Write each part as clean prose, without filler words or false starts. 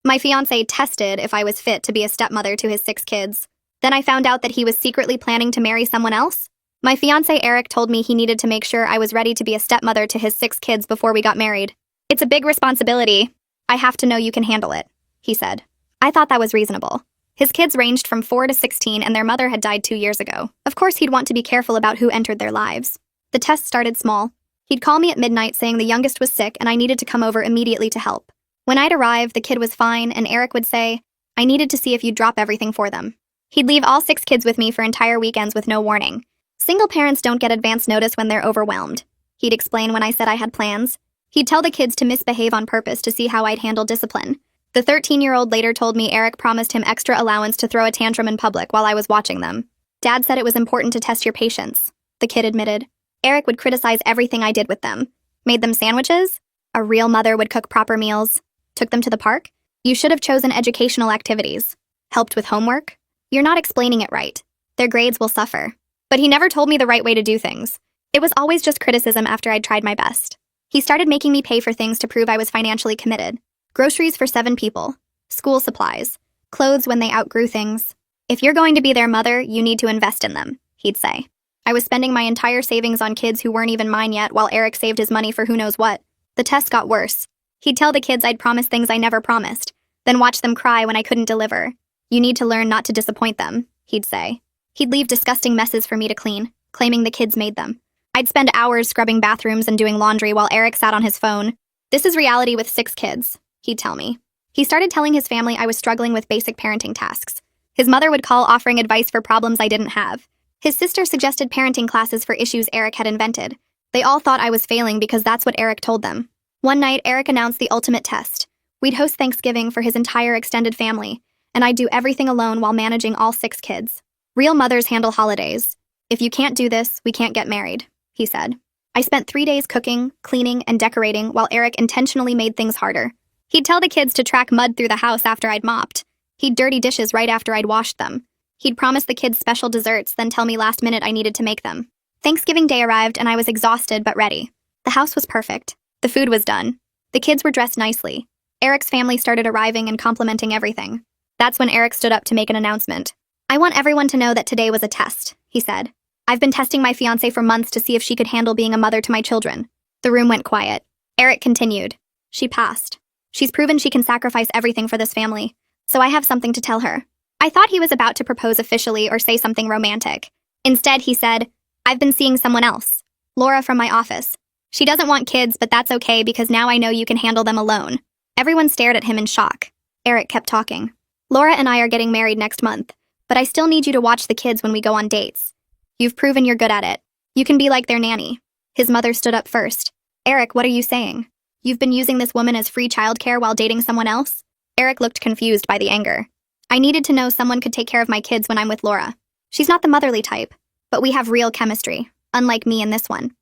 My fiancé tested if I was fit to be a stepmother to his 6 kids. Then I found out that he was secretly planning to marry someone else. My fiancé Eric told me he needed to make sure I was ready to be a stepmother to his 6 kids before we got married. It's a big responsibility. I have to know you can handle it, he said. I thought that was reasonable. His kids ranged from 4 to 16 and their mother had died 2 years ago. Of course he'd want to be careful about who entered their lives. The test started small. He'd call me at midnight saying the youngest was sick and I needed to come over immediately to help. When I'd arrive, the kid was fine and Eric would say, I needed to see if you'd drop everything for them. He'd leave all 6 kids with me for entire weekends with no warning. Single parents don't get advance notice when they're overwhelmed. He'd explain when I said I had plans. He'd tell the kids to misbehave on purpose to see how I'd handle discipline. The 13-year-old later told me Eric promised him extra allowance to throw a tantrum in public while I was watching them. Dad said it was important to test your patience, the kid admitted. Eric would criticize everything I did with them. Made them sandwiches? A real mother would cook proper meals. Took them to the park? You should have chosen educational activities. Helped with homework? You're not explaining it right. Their grades will suffer. But he never told me the right way to do things. It was always just criticism after I'd tried my best. He started making me pay for things to prove I was financially committed. Groceries for 7 people. School supplies. Clothes when they outgrew things. If you're going to be their mother, you need to invest in them, he'd say. I was spending my entire savings on kids who weren't even mine yet while Eric saved his money for who knows what. The test got worse. He'd tell the kids I'd promised things I never promised, then watch them cry when I couldn't deliver. You need to learn not to disappoint them, he'd say. He'd leave disgusting messes for me to clean, claiming the kids made them. I'd spend hours scrubbing bathrooms and doing laundry while Eric sat on his phone. This is reality with 6 kids, he'd tell me. He started telling his family I was struggling with basic parenting tasks. His mother would call offering advice for problems I didn't have. His sister suggested parenting classes for issues Eric had invented. They all thought I was failing because that's what Eric told them. One night, Eric announced the ultimate test. We'd host Thanksgiving for his entire extended family, and I'd do everything alone while managing all 6 kids. Real mothers handle holidays. If you can't do this, we can't get married, he said. I spent 3 days cooking, cleaning, and decorating while Eric intentionally made things harder. He'd tell the kids to track mud through the house after I'd mopped. He'd dirty dishes right after I'd washed them. He'd promise the kids special desserts, then tell me last minute I needed to make them. Thanksgiving Day arrived and I was exhausted but ready. The house was perfect. The food was done. The kids were dressed nicely. Eric's family started arriving and complimenting everything. That's when Eric stood up to make an announcement. I want everyone to know that today was a test, he said. I've been testing my fiancée for months to see if she could handle being a mother to my children. The room went quiet. Eric continued. She passed. She's proven she can sacrifice everything for this family. So I have something to tell her. I thought he was about to propose officially or say something romantic. Instead, he said, I've been seeing someone else. Laura from my office. She doesn't want kids, but that's okay because now I know you can handle them alone. Everyone stared at him in shock. Eric kept talking. Laura and I are getting married next month, but I still need you to watch the kids when we go on dates. You've proven you're good at it. You can be like their nanny. His mother stood up first. Eric, what are you saying? You've been using this woman as free childcare while dating someone else? Eric looked confused by the anger. I needed to know someone could take care of my kids when I'm with Laura. She's not the motherly type, but we have real chemistry, unlike me and this one.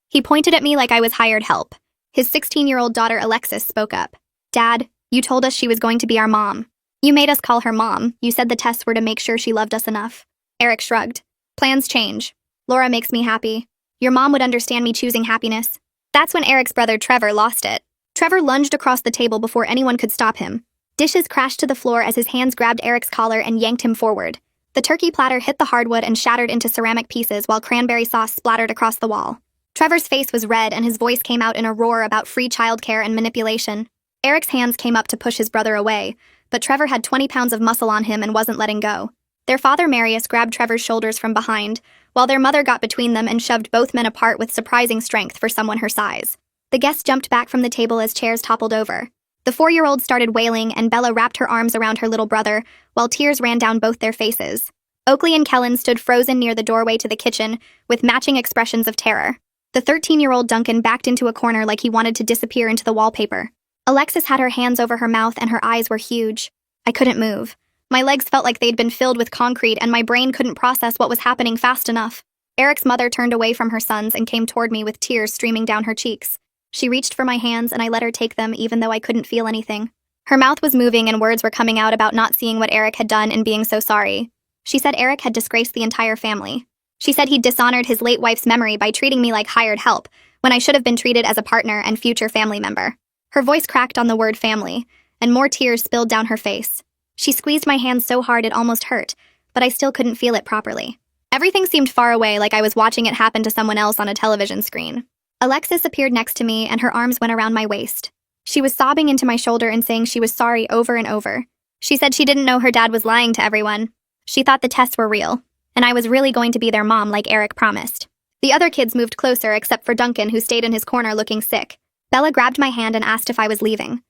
He pointed at me like I was hired help. His 16-year-old daughter Alexis spoke up. Dad, you told us she was going to be our mom. You made us call her mom. You said the tests were to make sure she loved us enough. Eric shrugged. Plans change. Laura makes me happy. Your mom would understand me choosing happiness. That's when Eric's brother Trevor lost it. Trevor lunged across the table before anyone could stop him. Dishes crashed to the floor as his hands grabbed Eric's collar and yanked him forward. The turkey platter hit the hardwood and shattered into ceramic pieces while cranberry sauce splattered across the wall. Trevor's face was red and his voice came out in a roar about free childcare and manipulation. Eric's hands came up to push his brother away, but Trevor had 20 pounds of muscle on him and wasn't letting go. Their father Marius grabbed Trevor's shoulders from behind, while their mother got between them and shoved both men apart with surprising strength for someone her size. The guests jumped back from the table as chairs toppled over. The 4-year-old started wailing and Bella wrapped her arms around her little brother, while tears ran down both their faces. Oakley and Kellen stood frozen near the doorway to the kitchen, with matching expressions of terror. The 13-year-old Duncan backed into a corner like he wanted to disappear into the wallpaper. Alexis had her hands over her mouth and her eyes were huge. I couldn't move. My legs felt like they'd been filled with concrete and my brain couldn't process what was happening fast enough. Eric's mother turned away from her sons and came toward me with tears streaming down her cheeks. She reached for my hands and I let her take them even though I couldn't feel anything. Her mouth was moving and words were coming out about not seeing what Eric had done and being so sorry. She said Eric had disgraced the entire family. She said he'd dishonored his late wife's memory by treating me like hired help, when I should have been treated as a partner and future family member. Her voice cracked on the word family, and more tears spilled down her face. She squeezed my hand so hard it almost hurt, but I still couldn't feel it properly. Everything seemed far away, like I was watching it happen to someone else on a television screen. Alexis appeared next to me, and her arms went around my waist. She was sobbing into my shoulder and saying she was sorry over and over. She said she didn't know her dad was lying to everyone. She thought the tests were real, and I was really going to be their mom like Eric promised. The other kids moved closer except for Duncan, who stayed in his corner looking sick. Bella grabbed my hand and asked if I was leaving.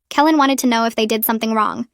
Kellen wanted to know if they did something wrong.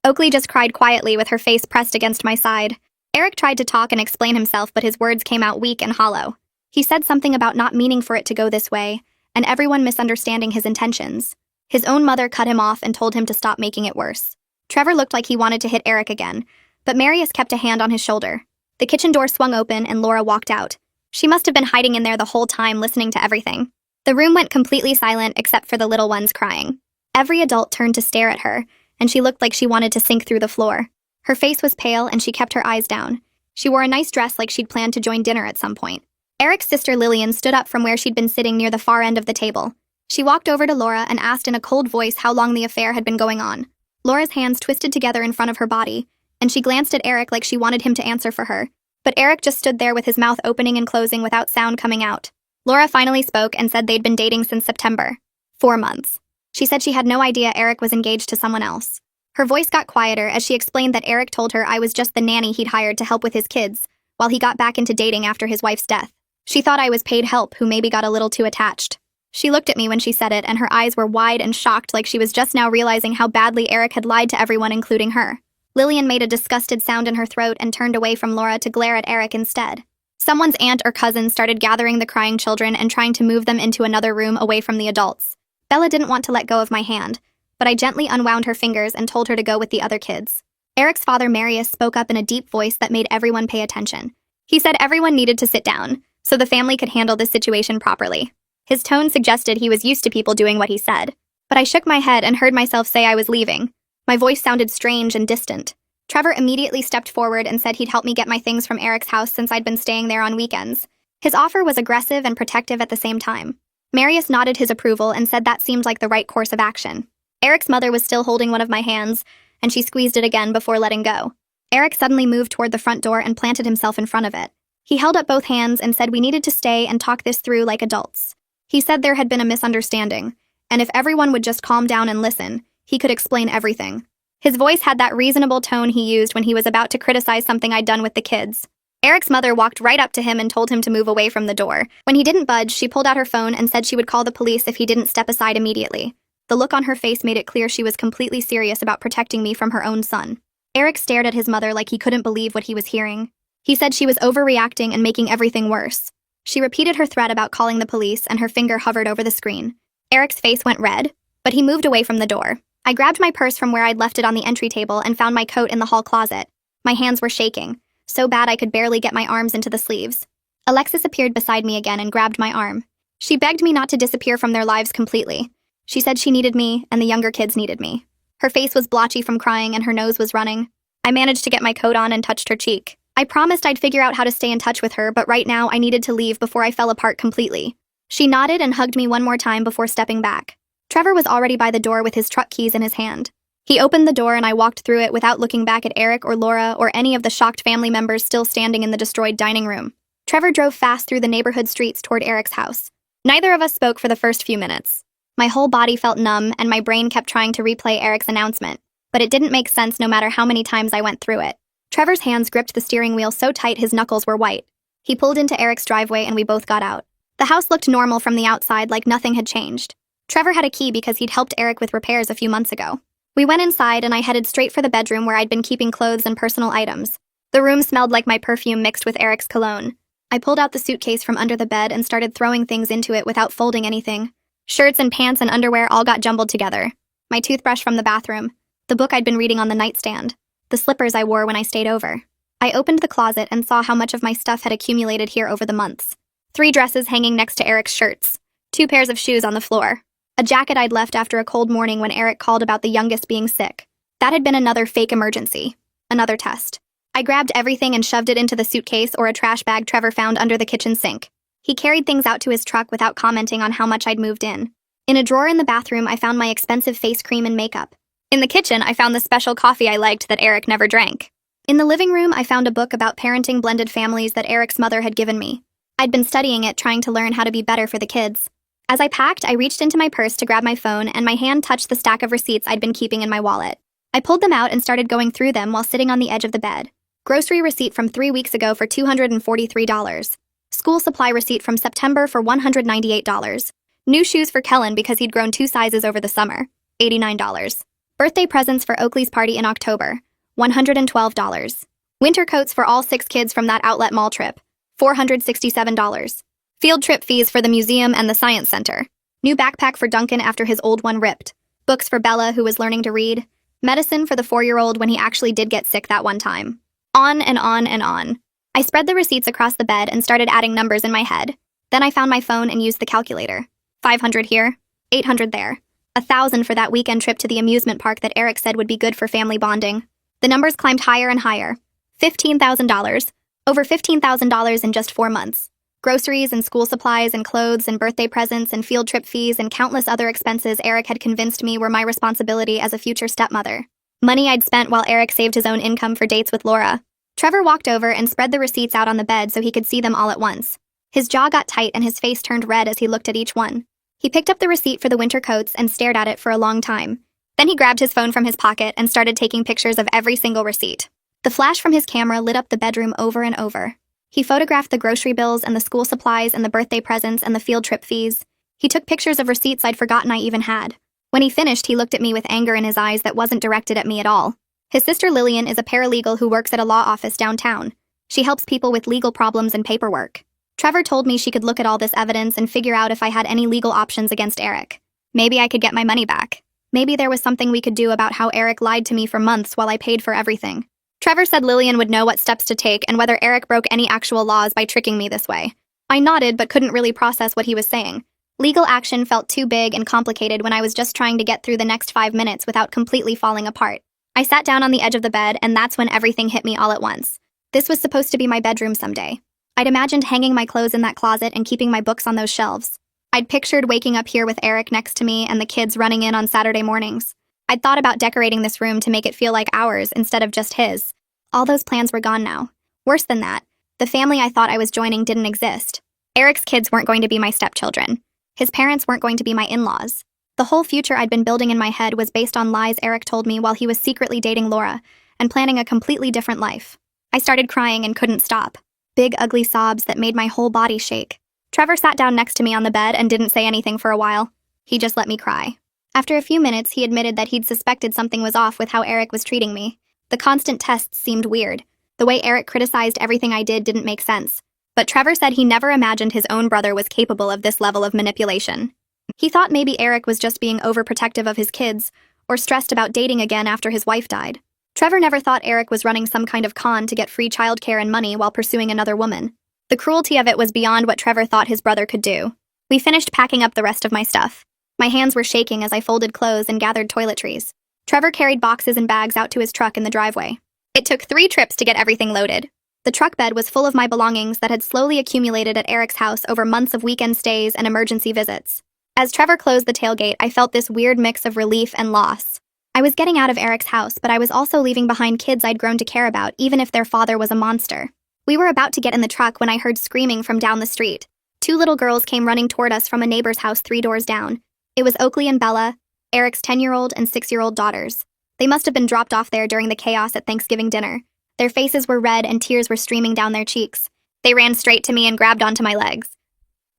Oakley just cried quietly with her face pressed against my side. Eric tried to talk and explain himself, but his words came out weak and hollow. He said something about not meaning for it to go this way, and everyone misunderstanding his intentions. His own mother cut him off and told him to stop making it worse. Trevor looked like he wanted to hit Eric again, but Marius kept a hand on his shoulder. The kitchen door swung open and Laura walked out. She must have been hiding in there the whole time, listening to everything. The room went completely silent except for the little ones crying. Every adult turned to stare at her, and she looked like she wanted to sink through the floor. Her face was pale and she kept her eyes down. She wore a nice dress like she'd planned to join dinner at some point. Eric's sister Lillian stood up from where she'd been sitting near the far end of the table. She walked over to Laura and asked in a cold voice how long the affair had been going on. Laura's hands twisted together in front of her body, and she glanced at Eric like she wanted him to answer for her. But Eric just stood there with his mouth opening and closing without sound coming out. Laura finally spoke and said they'd been dating since September. 4 months. She said she had no idea Eric was engaged to someone else. Her voice got quieter as she explained that Eric told her I was just the nanny he'd hired to help with his kids, while he got back into dating after his wife's death. She thought I was paid help who maybe got a little too attached. She looked at me when she said it, and her eyes were wide and shocked like she was just now realizing how badly Eric had lied to everyone, including her. Lillian made a disgusted sound in her throat and turned away from Laura to glare at Eric instead. Someone's aunt or cousin started gathering the crying children and trying to move them into another room away from the adults. Bella didn't want to let go of my hand, but I gently unwound her fingers and told her to go with the other kids. Eric's father, Marius, spoke up in a deep voice that made everyone pay attention. He said everyone needed to sit down, so the family could handle this situation properly. His tone suggested he was used to people doing what he said. But I shook my head and heard myself say I was leaving. My voice sounded strange and distant. Trevor immediately stepped forward and said he'd help me get my things from Eric's house since I'd been staying there on weekends. His offer was aggressive and protective at the same time. Marius nodded his approval and said that seemed like the right course of action. Eric's mother was still holding one of my hands, and she squeezed it again before letting go. Eric suddenly moved toward the front door and planted himself in front of it. He held up both hands and said we needed to stay and talk this through like adults. He said there had been a misunderstanding, and if everyone would just calm down and listen, he could explain everything. His voice had that reasonable tone he used when he was about to criticize something I'd done with the kids. Eric's mother walked right up to him and told him to move away from the door. When he didn't budge, she pulled out her phone and said she would call the police if he didn't step aside immediately. The look on her face made it clear she was completely serious about protecting me from her own son. Eric stared at his mother like he couldn't believe what he was hearing. He said she was overreacting and making everything worse. She repeated her threat about calling the police, and her finger hovered over the screen. Eric's face went red, but he moved away from the door. I grabbed my purse from where I'd left it on the entry table and found my coat in the hall closet. My hands were shaking, so bad I could barely get my arms into the sleeves. Alexis appeared beside me again and grabbed my arm. She begged me not to disappear from their lives completely. She said she needed me, and the younger kids needed me. Her face was blotchy from crying, and her nose was running. I managed to get my coat on and touched her cheek. I promised I'd figure out how to stay in touch with her, but right now I needed to leave before I fell apart completely. She nodded and hugged me one more time before stepping back. Trevor was already by the door with his truck keys in his hand. He opened the door and I walked through it without looking back at Eric or Laura or any of the shocked family members still standing in the destroyed dining room. Trevor drove fast through the neighborhood streets toward Eric's house. Neither of us spoke for the first few minutes. My whole body felt numb and my brain kept trying to replay Eric's announcement, but it didn't make sense no matter how many times I went through it. Trevor's hands gripped the steering wheel so tight his knuckles were white. He pulled into Eric's driveway and we both got out. The house looked normal from the outside, like nothing had changed. Trevor had a key because he'd helped Eric with repairs a few months ago. We went inside and I headed straight for the bedroom where I'd been keeping clothes and personal items. The room smelled like my perfume mixed with Eric's cologne. I pulled out the suitcase from under the bed and started throwing things into it without folding anything. Shirts and pants and underwear all got jumbled together. My toothbrush from the bathroom. The book I'd been reading on the nightstand. The slippers I wore when I stayed over. I opened the closet and saw how much of my stuff had accumulated here over the months. 3 dresses hanging next to Eric's shirts. 2 pairs of shoes on the floor. A jacket I'd left after a cold morning when Eric called about the youngest being sick. That had been another fake emergency. Another test. I grabbed everything and shoved it into the suitcase or a trash bag Trevor found under the kitchen sink. He carried things out to his truck without commenting on how much I'd moved in. In a drawer in the bathroom, I found my expensive face cream and makeup. In the kitchen, I found the special coffee I liked that Eric never drank. In the living room, I found a book about parenting blended families that Eric's mother had given me. I'd been studying it, trying to learn how to be better for the kids. As I packed, I reached into my purse to grab my phone, and my hand touched the stack of receipts I'd been keeping in my wallet. I pulled them out and started going through them while sitting on the edge of the bed. Grocery receipt from 3 weeks ago for $243. School supply receipt from September for $198. New shoes for Kellen because he'd grown 2 sizes over the summer, $89. Birthday presents for Oakley's party in October, $112. Winter coats for all 6 kids from that outlet mall trip, $467. Field trip fees for the museum and the science center. New backpack for Duncan after his old one ripped. Books for Bella, who was learning to read. Medicine for the 4-year-old when he actually did get sick that one time. On and on and on. I spread the receipts across the bed and started adding numbers in my head. Then I found my phone and used the calculator. 500 here, 800 there. 1,000 for that weekend trip to the amusement park that Eric said would be good for family bonding. The numbers climbed higher and higher. $15,000. Over $15,000 in just 4 months. Groceries and school supplies and clothes and birthday presents and field trip fees and countless other expenses Eric had convinced me were my responsibility as a future stepmother. Money I'd spent while Eric saved his own income for dates with Laura. Trevor walked over and spread the receipts out on the bed so he could see them all at once. His jaw got tight and his face turned red as he looked at each one. He picked up the receipt for the winter coats and stared at it for a long time. Then he grabbed his phone from his pocket and started taking pictures of every single receipt. The flash from his camera lit up the bedroom over and over. He photographed the grocery bills and the school supplies and the birthday presents and the field trip fees. He took pictures of receipts I'd forgotten I even had. When he finished, he looked at me with anger in his eyes that wasn't directed at me at all. His sister Lillian is a paralegal who works at a law office downtown. She helps people with legal problems and paperwork. Trevor told me she could look at all this evidence and figure out if I had any legal options against Eric. Maybe I could get my money back. Maybe there was something we could do about how Eric lied to me for months while I paid for everything. Trevor said Lillian would know what steps to take and whether Eric broke any actual laws by tricking me this way. I nodded but couldn't really process what he was saying. Legal action felt too big and complicated when I was just trying to get through the next 5 minutes without completely falling apart. I sat down on the edge of the bed, and that's when everything hit me all at once. This was supposed to be my bedroom someday. I'd imagined hanging my clothes in that closet and keeping my books on those shelves. I'd pictured waking up here with Eric next to me and the kids running in on Saturday mornings. I'd thought about decorating this room to make it feel like ours instead of just his. All those plans were gone now. Worse than that, the family I thought I was joining didn't exist. Eric's kids weren't going to be my stepchildren. His parents weren't going to be my in-laws. The whole future I'd been building in my head was based on lies Eric told me while he was secretly dating Laura and planning a completely different life. I started crying and couldn't stop. Big, ugly sobs that made my whole body shake. Trevor sat down next to me on the bed and didn't say anything for a while. He just let me cry. After a few minutes, he admitted that he'd suspected something was off with how Eric was treating me. The constant tests seemed weird. The way Eric criticized everything I did didn't make sense. But Trevor said he never imagined his own brother was capable of this level of manipulation. He thought maybe Eric was just being overprotective of his kids, or stressed about dating again after his wife died. Trevor never thought Eric was running some kind of con to get free childcare and money while pursuing another woman. The cruelty of it was beyond what Trevor thought his brother could do. We finished packing up the rest of my stuff. My hands were shaking as I folded clothes and gathered toiletries. Trevor carried boxes and bags out to his truck in the driveway. It took 3 trips to get everything loaded. The truck bed was full of my belongings that had slowly accumulated at Eric's house over months of weekend stays and emergency visits. As Trevor closed the tailgate, I felt this weird mix of relief and loss. I was getting out of Eric's house, but I was also leaving behind kids I'd grown to care about, even if their father was a monster. We were about to get in the truck when I heard screaming from down the street. 2 little girls came running toward us from a neighbor's house 3 doors down. It was Oakley and Bella, Eric's 10-year-old and 6-year-old daughters. They must have been dropped off there during the chaos at Thanksgiving dinner. Their faces were red and tears were streaming down their cheeks. They ran straight to me and grabbed onto my legs.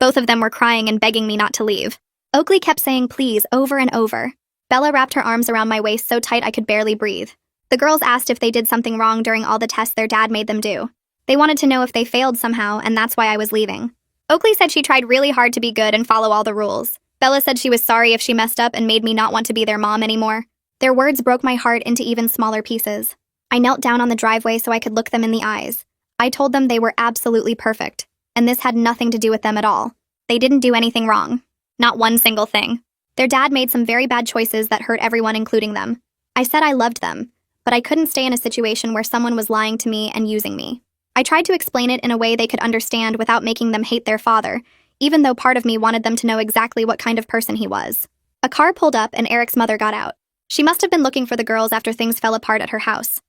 Both of them were crying and begging me not to leave. Oakley kept saying please over and over. Bella wrapped her arms around my waist so tight I could barely breathe. The girls asked if they did something wrong during all the tests their dad made them do. They wanted to know if they failed somehow, and that's why I was leaving. Oakley said she tried really hard to be good and follow all the rules. Bella said she was sorry if she messed up and made me not want to be their mom anymore. Their words broke my heart into even smaller pieces. I knelt down on the driveway so I could look them in the eyes. I told them they were absolutely perfect, and this had nothing to do with them at all. They didn't do anything wrong. Not one single thing. Their dad made some very bad choices that hurt everyone, including them. I said I loved them, but I couldn't stay in a situation where someone was lying to me and using me. I tried to explain it in a way they could understand without making them hate their father, even though part of me wanted them to know exactly what kind of person he was. A car pulled up and Eric's mother got out. She must have been looking for the girls after things fell apart at her house.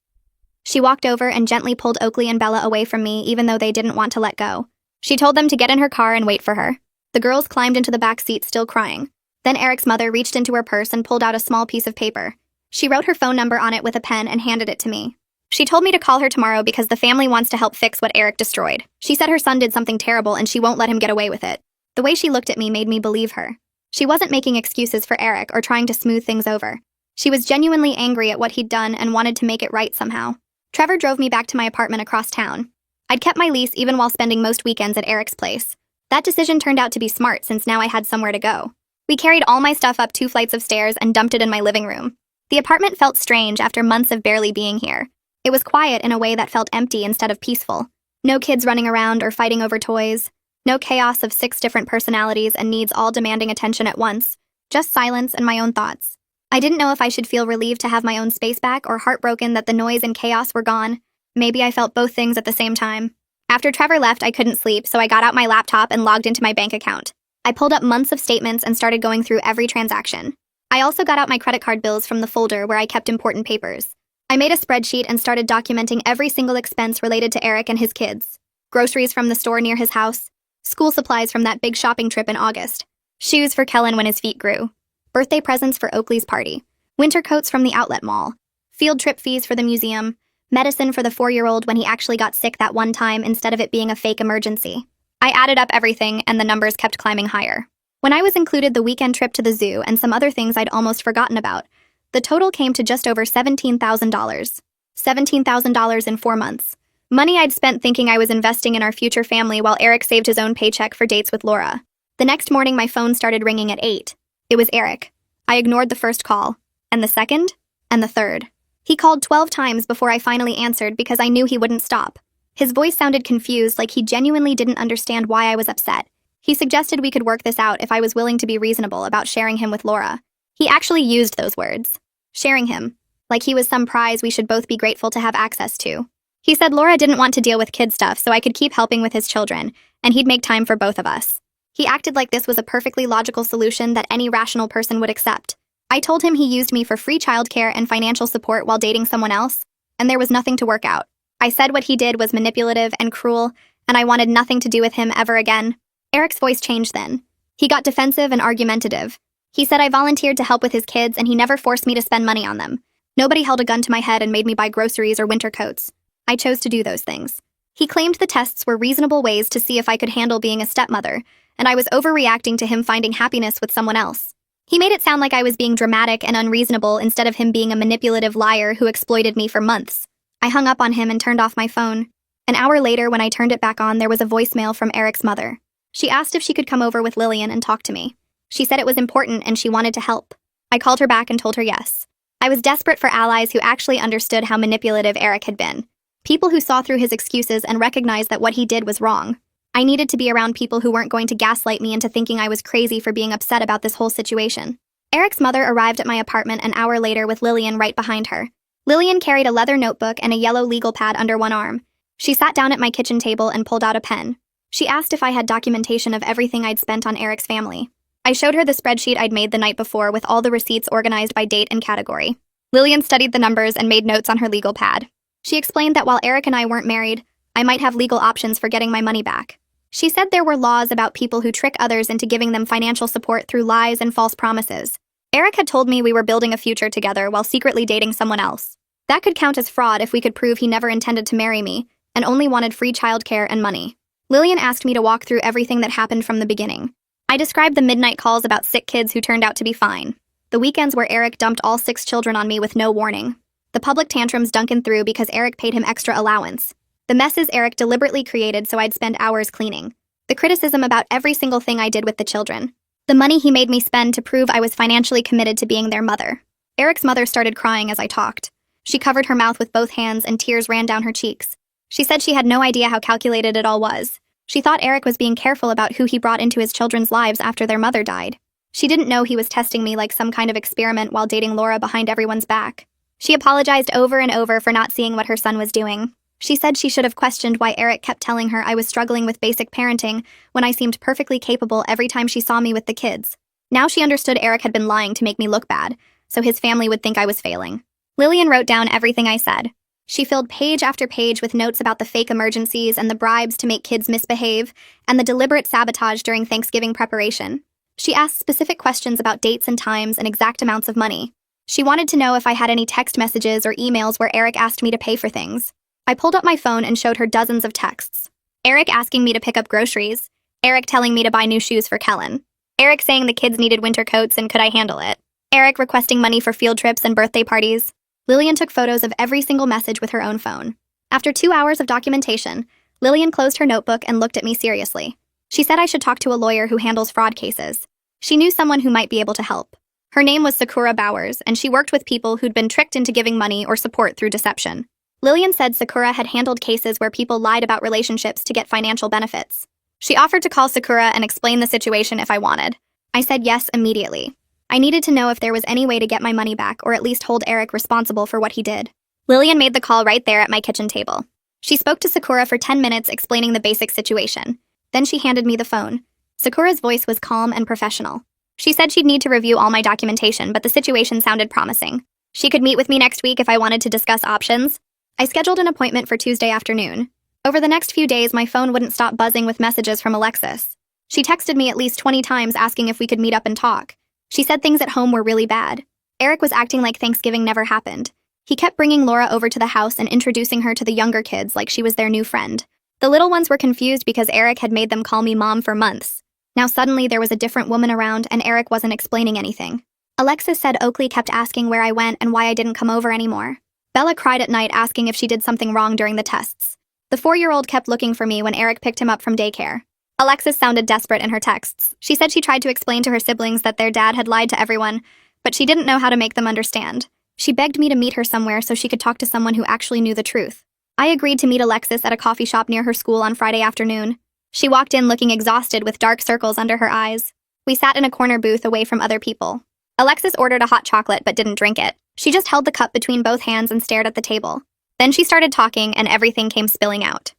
She walked over and gently pulled Oakley and Bella away from me, even though they didn't want to let go. She told them to get in her car and wait for her. The girls climbed into the back seat, still crying. Then Eric's mother reached into her purse and pulled out a small piece of paper. She wrote her phone number on it with a pen and handed it to me. She told me to call her tomorrow because the family wants to help fix what Eric destroyed. She said her son did something terrible and she won't let him get away with it. The way she looked at me made me believe her. She wasn't making excuses for Eric or trying to smooth things over. She was genuinely angry at what he'd done and wanted to make it right somehow. Trevor drove me back to my apartment across town. I'd kept my lease even while spending most weekends at Eric's place. That decision turned out to be smart since now I had somewhere to go. We carried all my stuff up 2 flights of stairs and dumped it in my living room. The apartment felt strange after months of barely being here. It was quiet in a way that felt empty instead of peaceful. No kids running around or fighting over toys. No chaos of 6 different personalities and needs all demanding attention at once. Just silence and my own thoughts. I didn't know if I should feel relieved to have my own space back or heartbroken that the noise and chaos were gone. Maybe I felt both things at the same time. After Trevor left, I couldn't sleep, so I got out my laptop and logged into my bank account. I pulled up months of statements and started going through every transaction. I also got out my credit card bills from the folder where I kept important papers. I made a spreadsheet and started documenting every single expense related to Eric and his kids. Groceries from the store near his house. School supplies from that big shopping trip in August. Shoes for Kellen when his feet grew. Birthday presents for Oakley's party. Winter coats from the outlet mall. Field trip fees for the museum. Medicine for the 4-year-old when he actually got sick that one time instead of it being a fake emergency. I added up everything and the numbers kept climbing higher. When I was included the weekend trip to the zoo and some other things I'd almost forgotten about, the total came to just over $17,000. $17,000 in 4 months. Money I'd spent thinking I was investing in our future family while Eric saved his own paycheck for dates with Laura. The next morning my phone started ringing at 8. It was Eric. I ignored the first call, and the second, and the third. He called 12 times before I finally answered because I knew he wouldn't stop. His voice sounded confused, like he genuinely didn't understand why I was upset. He suggested we could work this out if I was willing to be reasonable about sharing him with Laura. He actually used those words. Sharing him. Like he was some prize we should both be grateful to have access to. He said Laura didn't want to deal with kid stuff so I could keep helping with his children, and he'd make time for both of us. He acted like this was a perfectly logical solution that any rational person would accept. I told him he used me for free childcare and financial support while dating someone else, and there was nothing to work out. I said what he did was manipulative and cruel, and I wanted nothing to do with him ever again. Eric's voice changed then. He got defensive and argumentative. He said I volunteered to help with his kids and he never forced me to spend money on them. Nobody held a gun to my head and made me buy groceries or winter coats. I chose to do those things. He claimed the tests were reasonable ways to see if I could handle being a stepmother, and I was overreacting to him finding happiness with someone else. He made it sound like I was being dramatic and unreasonable instead of him being a manipulative liar who exploited me for months. I hung up on him and turned off my phone. An hour later, when I turned it back on, there was a voicemail from Eric's mother. She asked if she could come over with Lillian and talk to me. She said it was important and she wanted to help. I called her back and told her yes. I was desperate for allies who actually understood how manipulative Eric had been. People who saw through his excuses and recognized that what he did was wrong. I needed to be around people who weren't going to gaslight me into thinking I was crazy for being upset about this whole situation. Eric's mother arrived at my apartment an hour later with Lillian right behind her. Lillian carried a leather notebook and a yellow legal pad under one arm. She sat down at my kitchen table and pulled out a pen. She asked if I had documentation of everything I'd spent on Eric's family. I showed her the spreadsheet I'd made the night before with all the receipts organized by date and category. Lillian studied the numbers and made notes on her legal pad. She explained that while Eric and I weren't married, I might have legal options for getting my money back. She said there were laws about people who trick others into giving them financial support through lies and false promises. Eric had told me we were building a future together while secretly dating someone else. That could count as fraud if we could prove he never intended to marry me and only wanted free childcare and money. Lillian asked me to walk through everything that happened from the beginning. I described the midnight calls about sick kids who turned out to be fine. The weekends where Eric dumped all 6 children on me with no warning. The public tantrums Duncan threw because Eric paid him extra allowance. The messes Eric deliberately created so I'd spend hours cleaning. The criticism about every single thing I did with the children. The money he made me spend to prove I was financially committed to being their mother. Eric's mother started crying as I talked. She covered her mouth with both hands and tears ran down her cheeks. She said she had no idea how calculated it all was. She thought Eric was being careful about who he brought into his children's lives after their mother died. She didn't know he was testing me like some kind of experiment while dating Laura behind everyone's back. She apologized over and over for not seeing what her son was doing. She said she should have questioned why Eric kept telling her I was struggling with basic parenting when I seemed perfectly capable every time she saw me with the kids. Now she understood Eric had been lying to make me look bad. so his family would think I was failing. Lillian wrote down everything I said. She filled page after page with notes about the fake emergencies and the bribes to make kids misbehave, and the deliberate sabotage during Thanksgiving preparation. She asked specific questions about dates and times and exact amounts of money. She wanted to know if I had any text messages or emails where Eric asked me to pay for things. I pulled up my phone and showed her dozens of texts. Eric asking me to pick up groceries. Eric telling me to buy new shoes for Kellen. Eric saying the kids needed winter coats and could I handle it. Eric requesting money for field trips and birthday parties. Lillian took photos of every single message with her own phone. After 2 hours of documentation, Lillian closed her notebook and looked at me seriously. She said I should talk to a lawyer who handles fraud cases. She knew someone who might be able to help. Her name was Sakura Bowers, and she worked with people who'd been tricked into giving money or support through deception. Lillian said Sakura had handled cases where people lied about relationships to get financial benefits. She offered to call Sakura and explain the situation if I wanted. I said yes immediately. I needed to know if there was any way to get my money back or at least hold Eric responsible for what he did. Lillian made the call right there at my kitchen table. She spoke to Sakura for 10 minutes explaining the basic situation. Then she handed me the phone. Sakura's voice was calm and professional. She said she'd need to review all my documentation, but the situation sounded promising. She could meet with me next week if I wanted to discuss options. I scheduled an appointment for Tuesday afternoon. Over the next few days, my phone wouldn't stop buzzing with messages from Alexis. She texted me at least 20 times asking if we could meet up and talk. She said things at home were really bad. Eric was acting like Thanksgiving never happened. He kept bringing Laura over to the house and introducing her to the younger kids like she was their new friend. The little ones were confused because Eric had made them call me mom for months. Now suddenly there was a different woman around and Eric wasn't explaining anything. Alexis said Oakley kept asking where I went and why I didn't come over anymore. Bella cried at night asking if she did something wrong during the tests. The 4-year-old kept looking for me when Eric picked him up from daycare. Alexis sounded desperate in her texts. She said she tried to explain to her siblings that their dad had lied to everyone, but she didn't know how to make them understand. She begged me to meet her somewhere so she could talk to someone who actually knew the truth. I agreed to meet Alexis at a coffee shop near her school on Friday afternoon. She walked in looking exhausted with dark circles under her eyes. We sat in a corner booth away from other people. Alexis ordered a hot chocolate but didn't drink it. She just held the cup between both hands and stared at the table. Then she started talking and everything came spilling out.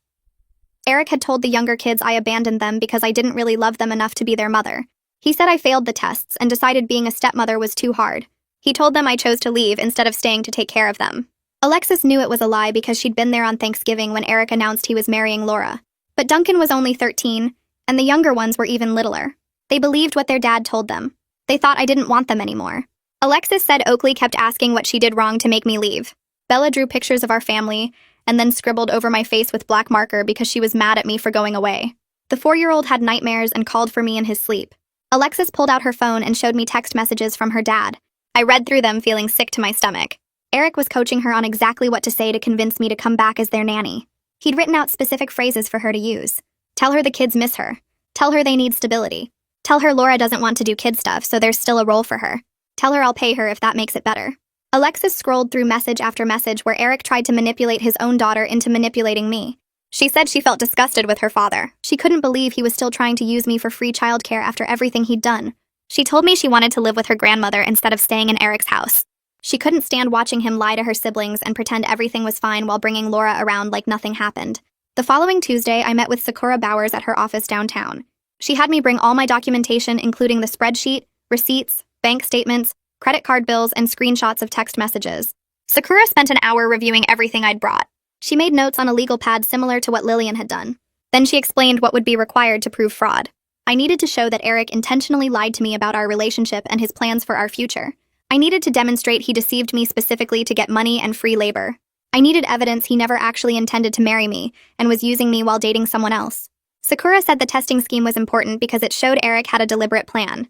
Eric had told the younger kids I abandoned them because I didn't really love them enough to be their mother. He said I failed the tests and decided being a stepmother was too hard. He told them I chose to leave instead of staying to take care of them. Alexis knew it was a lie because she'd been there on Thanksgiving when Eric announced he was marrying Laura. But Duncan was only 13, and the younger ones were even littler. They believed what their dad told them. They thought I didn't want them anymore. Alexis said Oakley kept asking what she did wrong to make me leave. Bella drew pictures of our family, and then scribbled over my face with black marker because she was mad at me for going away. The 4-year-old had nightmares and called for me in his sleep. Alexis pulled out her phone and showed me text messages from her dad. I read through them feeling sick to my stomach. Eric was coaching her on exactly what to say to convince me to come back as their nanny. He'd written out specific phrases for her to use. Tell her the kids miss her. Tell her they need stability. Tell her Laura doesn't want to do kid stuff, so there's still a role for her. Tell her I'll pay her if that makes it better. Alexis scrolled through message after message where Eric tried to manipulate his own daughter into manipulating me. She said she felt disgusted with her father. She couldn't believe he was still trying to use me for free childcare after everything he'd done. She told me she wanted to live with her grandmother instead of staying in Eric's house. She couldn't stand watching him lie to her siblings and pretend everything was fine while bringing Laura around like nothing happened. The following Tuesday, I met with Sakura Bowers at her office downtown. She had me bring all my documentation, including the spreadsheet, receipts, bank statements, credit card bills, and screenshots of text messages. Sakura spent an hour reviewing everything I'd brought. She made notes on a legal pad similar to what Lillian had done. Then she explained what would be required to prove fraud. I needed to show that Eric intentionally lied to me about our relationship and his plans for our future. I needed to demonstrate he deceived me specifically to get money and free labor. I needed evidence he never actually intended to marry me and was using me while dating someone else. Sakura said the testing scheme was important because it showed Eric had a deliberate plan.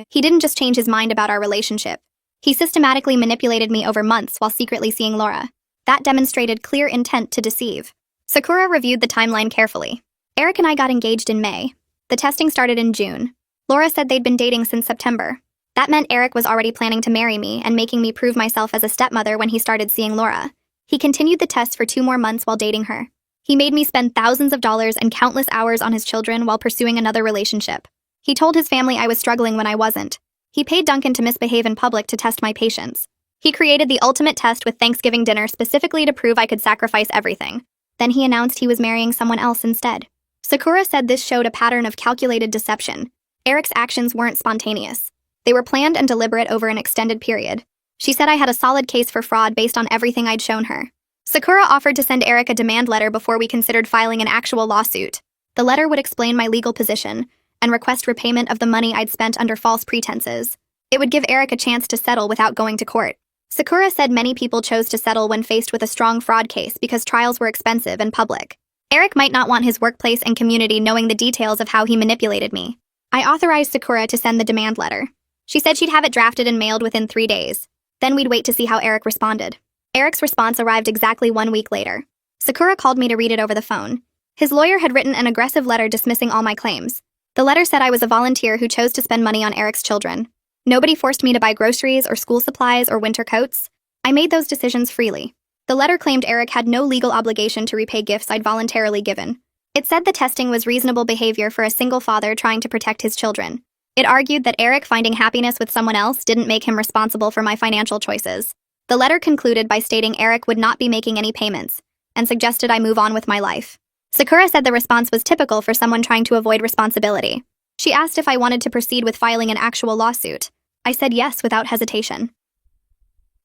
He didn't just change his mind about our relationship. He systematically manipulated me over months while secretly seeing Laura. That demonstrated clear intent to deceive. Sakura reviewed the timeline carefully. Eric and I got engaged in May. The testing started in June. Laura said they'd been dating since September. That meant Eric was already planning to marry me and making me prove myself as a stepmother when he started seeing Laura. He continued the test for 2 more months while dating her. He made me spend thousands of dollars and countless hours on his children while pursuing another relationship. He told his family I was struggling when I wasn't. He paid Duncan to misbehave in public to test my patience. He created the ultimate test with Thanksgiving dinner specifically to prove I could sacrifice everything. Then he announced he was marrying someone else instead. Sakura said this showed a pattern of calculated deception. Eric's actions weren't spontaneous. They were planned and deliberate over an extended period. She said I had a solid case for fraud based on everything I'd shown her. Sakura offered to send Eric a demand letter before we considered filing an actual lawsuit. The letter would explain my legal position and request repayment of the money I'd spent under false pretenses. It would give Eric a chance to settle without going to court. Sakura said many people chose to settle when faced with a strong fraud case because trials were expensive and public. Eric might not want his workplace and community knowing the details of how he manipulated me. I authorized Sakura to send the demand letter. She said she'd have it drafted and mailed within 3 days. Then we'd wait to see how Eric responded. Eric's response arrived exactly 1 week later. Sakura called me to read it over the phone. His lawyer had written an aggressive letter dismissing all my claims. The letter said I was a volunteer who chose to spend money on Eric's children. Nobody forced me to buy groceries or school supplies or winter coats. I made those decisions freely. The letter claimed Eric had no legal obligation to repay gifts I'd voluntarily given. It said the testing was reasonable behavior for a single father trying to protect his children. It argued that Eric finding happiness with someone else didn't make him responsible for my financial choices. The letter concluded by stating Eric would not be making any payments, and suggested I move on with my life. Sakura said the response was typical for someone trying to avoid responsibility. She asked if I wanted to proceed with filing an actual lawsuit. I said yes without hesitation.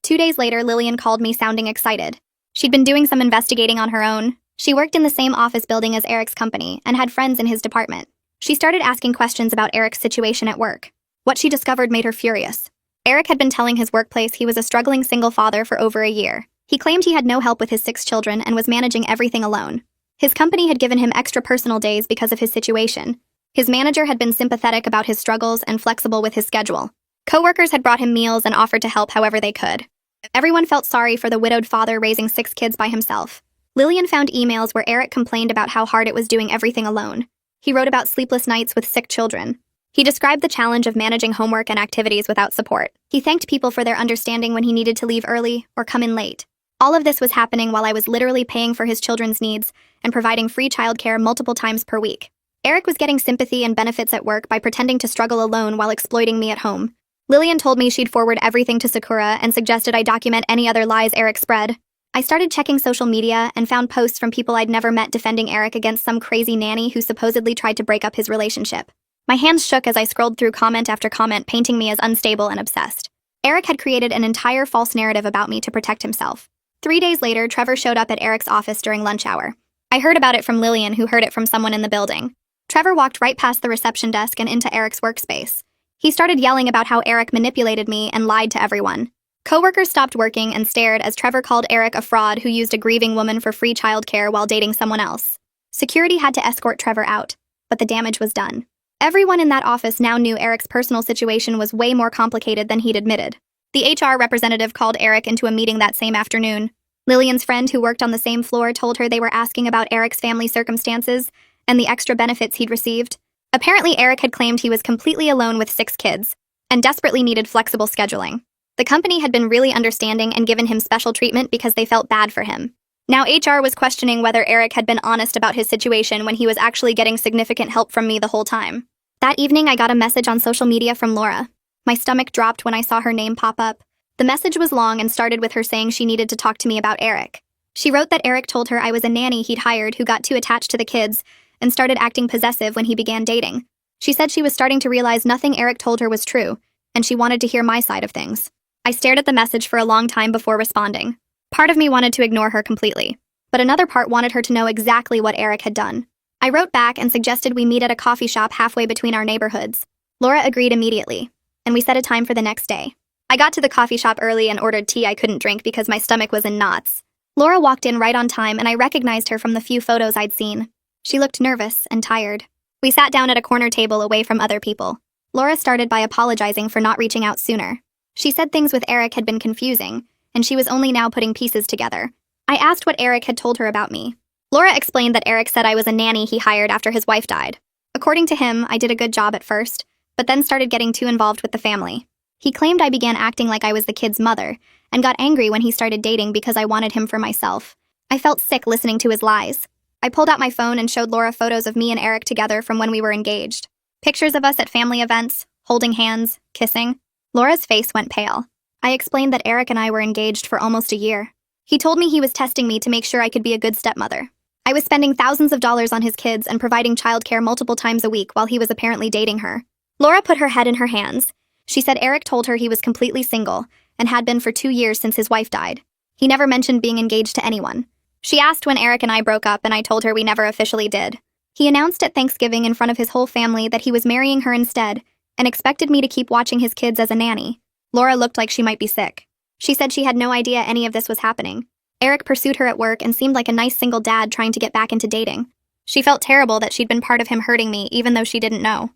2 days later, Lillian called me sounding excited. She'd been doing some investigating on her own. She worked in the same office building as Eric's company and had friends in his department. She started asking questions about Eric's situation at work. What she discovered made her furious. Eric had been telling his workplace he was a struggling single father for over a year. He claimed he had no help with his 6 children and was managing everything alone. His company had given him extra personal days because of his situation. His manager had been sympathetic about his struggles and flexible with his schedule. Coworkers had brought him meals and offered to help however they could. Everyone felt sorry for the widowed father raising 6 kids by himself. Lillian found emails where Eric complained about how hard it was doing everything alone. He wrote about sleepless nights with sick children. He described the challenge of managing homework and activities without support. He thanked people for their understanding when he needed to leave early or come in late. All of this was happening while I was literally paying for his children's needs and providing free childcare multiple times per week. Eric was getting sympathy and benefits at work by pretending to struggle alone while exploiting me at home. Lillian told me she'd forward everything to Sakura and suggested I document any other lies Eric spread. I started checking social media and found posts from people I'd never met defending Eric against some crazy nanny who supposedly tried to break up his relationship. My hands shook as I scrolled through comment after comment painting me as unstable and obsessed. Eric had created an entire false narrative about me to protect himself. 3 days later, Trevor showed up at Eric's office during lunch hour. I heard about it from Lillian, who heard it from someone in the building. Trevor walked right past the reception desk and into Eric's workspace. He started yelling about how Eric manipulated me and lied to everyone. Coworkers stopped working and stared as Trevor called Eric a fraud who used a grieving woman for free childcare while dating someone else. Security had to escort Trevor out, but the damage was done. Everyone in that office now knew Eric's personal situation was way more complicated than he'd admitted. The HR representative called Eric into a meeting that same afternoon. Lillian's friend who worked on the same floor told her they were asking about Eric's family circumstances and the extra benefits he'd received. Apparently, Eric had claimed he was completely alone with 6 kids and desperately needed flexible scheduling. The company had been really understanding and given him special treatment because they felt bad for him. Now HR was questioning whether Eric had been honest about his situation when he was actually getting significant help from me the whole time. That evening, I got a message on social media from Laura. My stomach dropped when I saw her name pop up. The message was long and started with her saying she needed to talk to me about Eric. She wrote that Eric told her I was a nanny he'd hired who got too attached to the kids and started acting possessive when he began dating. She said she was starting to realize nothing Eric told her was true, and she wanted to hear my side of things. I stared at the message for a long time before responding. Part of me wanted to ignore her completely, but another part wanted her to know exactly what Eric had done. I wrote back and suggested we meet at a coffee shop halfway between our neighborhoods. Laura agreed immediately, and we set a time for the next day. I got to the coffee shop early and ordered tea I couldn't drink because my stomach was in knots. Laura walked in right on time, and I recognized her from the few photos I'd seen. She looked nervous and tired. We sat down at a corner table away from other people. Laura started by apologizing for not reaching out sooner. She said things with Eric had been confusing, and she was only now putting pieces together. I asked what Eric had told her about me. Laura explained that Eric said I was a nanny he hired after his wife died. According to him, I did a good job at first, but then started getting too involved with the family. He claimed I began acting like I was the kid's mother, and got angry when he started dating because I wanted him for myself. I felt sick listening to his lies. I pulled out my phone and showed Laura photos of me and Eric together from when we were engaged. Pictures of us at family events, holding hands, kissing. Laura's face went pale. I explained that Eric and I were engaged for almost a year. He told me he was testing me to make sure I could be a good stepmother. I was spending thousands of dollars on his kids and providing childcare multiple times a week while he was apparently dating her. Laura put her head in her hands. She said Eric told her he was completely single and had been for 2 years since his wife died. He never mentioned being engaged to anyone. She asked when Eric and I broke up, and I told her we never officially did. He announced at Thanksgiving in front of his whole family that he was marrying her instead and expected me to keep watching his kids as a nanny. Laura looked like she might be sick. She said she had no idea any of this was happening. Eric pursued her at work and seemed like a nice single dad trying to get back into dating. She felt terrible that she'd been part of him hurting me, even though she didn't know.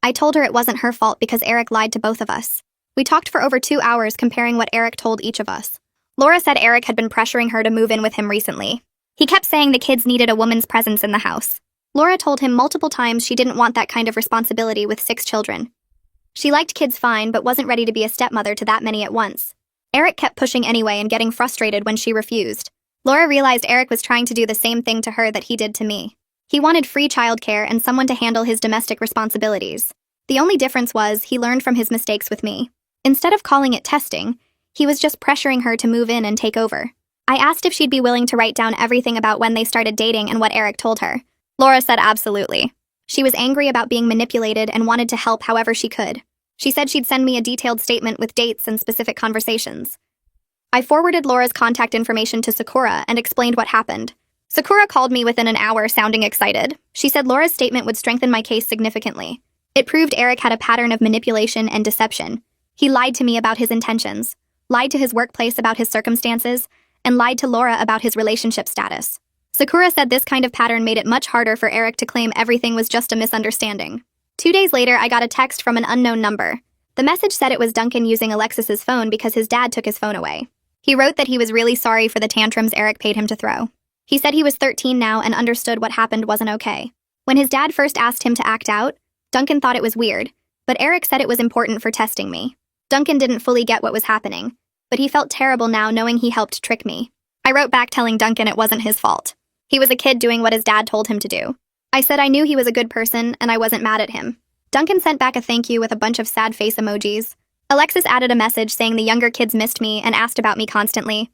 I told her it wasn't her fault because Eric lied to both of us. We talked for over 2 hours comparing what Eric told each of us. Laura said Eric had been pressuring her to move in with him recently. He kept saying the kids needed a woman's presence in the house. Laura told him multiple times she didn't want that kind of responsibility with 6 children. She liked kids fine, but wasn't ready to be a stepmother to that many at once. Eric kept pushing anyway and getting frustrated when she refused. Laura realized Eric was trying to do the same thing to her that he did to me. He wanted free childcare and someone to handle his domestic responsibilities. The only difference was he learned from his mistakes with me. Instead of calling it testing, he was just pressuring her to move in and take over. I asked if she'd be willing to write down everything about when they started dating and what Eric told her. Laura said absolutely. She was angry about being manipulated and wanted to help however she could. She said she'd send me a detailed statement with dates and specific conversations. I forwarded Laura's contact information to Sakura and explained what happened. Sakura called me within an hour, sounding excited. She said Laura's statement would strengthen my case significantly. It proved Eric had a pattern of manipulation and deception. He lied to me about his intentions, lied to his workplace about his circumstances, and lied to Laura about his relationship status. Sakura said this kind of pattern made it much harder for Eric to claim everything was just a misunderstanding. 2 days later, I got a text from an unknown number. The message said it was Duncan using Alexis's phone because his dad took his phone away. He wrote that he was really sorry for the tantrums Eric paid him to throw. He said he was 13 now and understood what happened wasn't okay. When his dad first asked him to act out, Duncan thought it was weird, but Eric said it was important for testing me. Duncan didn't fully get what was happening, but he felt terrible now knowing he helped trick me. I wrote back telling Duncan it wasn't his fault. He was a kid doing what his dad told him to do. I said I knew he was a good person and I wasn't mad at him. Duncan sent back a thank you with a bunch of sad face emojis. Alexis added a message saying the younger kids missed me and asked about me constantly.